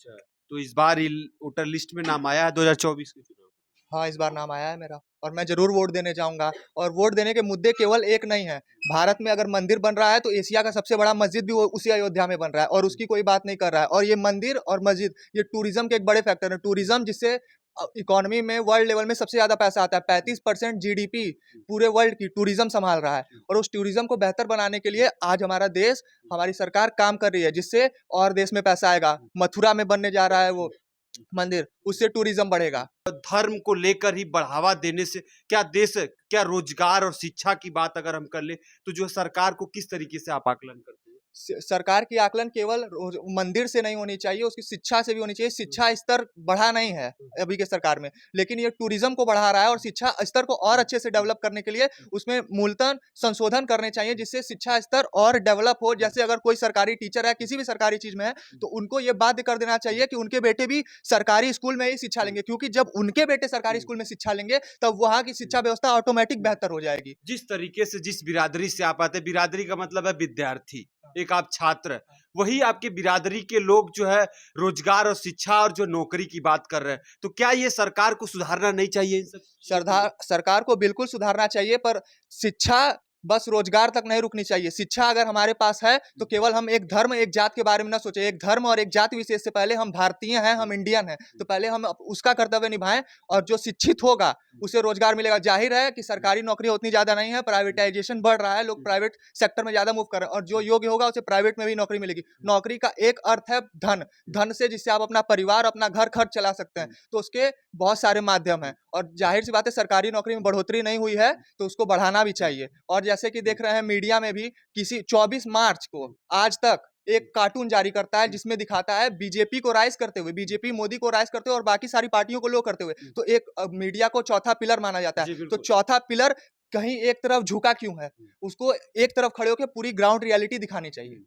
अच्छा, तो इस बार वोटर लिस्ट में नाम आया है 2024 के चुनाव? हाँ, इस बार नाम आया है मेरा और मैं ज़रूर वोट देने जाऊँगा। और वोट देने के मुद्दे केवल एक नहीं है। भारत में अगर मंदिर बन रहा है तो एशिया का सबसे बड़ा मस्जिद भी वो उसी अयोध्या में बन रहा है और उसकी कोई बात नहीं कर रहा है। और ये मंदिर और मस्जिद ये टूरिज़्म के एक बड़े फैक्टर हैं। टूरिज़्म जिससे इकोनॉमी में वर्ल्ड लेवल में सबसे ज़्यादा पैसा आता है। 35% जीडीपी पूरे वर्ल्ड की टूरिज़्म सँभाल रहा है और उस टूरिज़्म को बेहतर बनाने के लिए आज हमारा देश, हमारी सरकार काम कर रही है, जिससे और देश में पैसा आएगा। मथुरा में बनने जा रहा है वो मंदिर, उससे टूरिज़्म बढ़ेगा। धर्म को लेकर ही बढ़ावा देने से क्या देश, क्या रोजगार और शिक्षा की बात अगर हम कर ले तो जो सरकार को किस तरीके से आप आकलन करते हैं? सरकार की आकलन केवल मंदिर से नहीं होनी चाहिए, उसकी शिक्षा से भी होनी चाहिए। शिक्षा स्तर बढ़ा नहीं है अभी के सरकार में, लेकिन ये टूरिज्म को बढ़ा रहा है और शिक्षा स्तर को और अच्छे से डेवलप करने के लिए उसमें मूलतन संशोधन करने चाहिए, जिससे शिक्षा स्तर और डेवलप हो। जैसे अगर कोई सरकारी टीचर है, किसी भी सरकारी चीज में है, तो उनको ये बाध्य कर देना चाहिए कि उनके बेटे भी सरकारी स्कूल में ही शिक्षा लेंगे, क्योंकि जब उनके बेटे सरकारी स्कूल में शिक्षा लेंगे तब वहाँ की शिक्षा व्यवस्था ऑटोमेटिक बेहतर हो जाएगी। जिस तरीके से, जिस बिरादरी से आप आते हैं, बिरादरी का मतलब है विद्यार्थी, एक आप छात्र, वही आपके बिरादरी के लोग जो है रोजगार और शिक्षा और जो नौकरी की बात कर रहे हैं, तो क्या ये सरकार को सुधारना नहीं चाहिए इन सब? सरकार को बिल्कुल सुधारना चाहिए, पर शिक्षा बस रोजगार तक नहीं रुकनी चाहिए। शिक्षा अगर हमारे पास है तो केवल हम एक धर्म एक जात के बारे में ना सोचें। एक धर्म और एक जाति विशेष से पहले हम भारतीय हैं, हम इंडियन हैं, तो पहले हम उसका कर्तव्य निभाएं और जो शिक्षित होगा उसे रोजगार मिलेगा। जाहिर है कि सरकारी नौकरी उतनी ज्यादा नहीं है, प्राइवेटाइजेशन बढ़ रहा है, लोग प्राइवेट सेक्टर में ज्यादा मूव कर रहे हैं और जो योग्य होगा उसे प्राइवेट में भी नौकरी मिलेगी। नौकरी का एक अर्थ है धन, धन से जिससे आप अपना परिवार, अपना घर खर्च चला सकते हैं, तो उसके बहुत सारे माध्यम हैं और जाहिर सी बात है सरकारी नौकरी में बढ़ोतरी नहीं हुई है तो उसको बढ़ाना भी चाहिए। और जैसे कि देख रहे हैं मीडिया में भी, किसी 24 मार्च को आज तक एक कार्टून जारी करता है जिसमें दिखाता है बीजेपी को राइज करते हुए, बीजेपी मोदी को राइज करते हुए और बाकी सारी पार्टियों को लो करते हुए, तो एक मीडिया को चौथा पिलर माना जाता जी है। तो बिल्कुल। चौथा पिलर कहीं एक तरफ झुका क्यों है? उसको एक तरफ खड़े होकर पूरी ग्राउंड रियलिटी दिखानी चाहिए।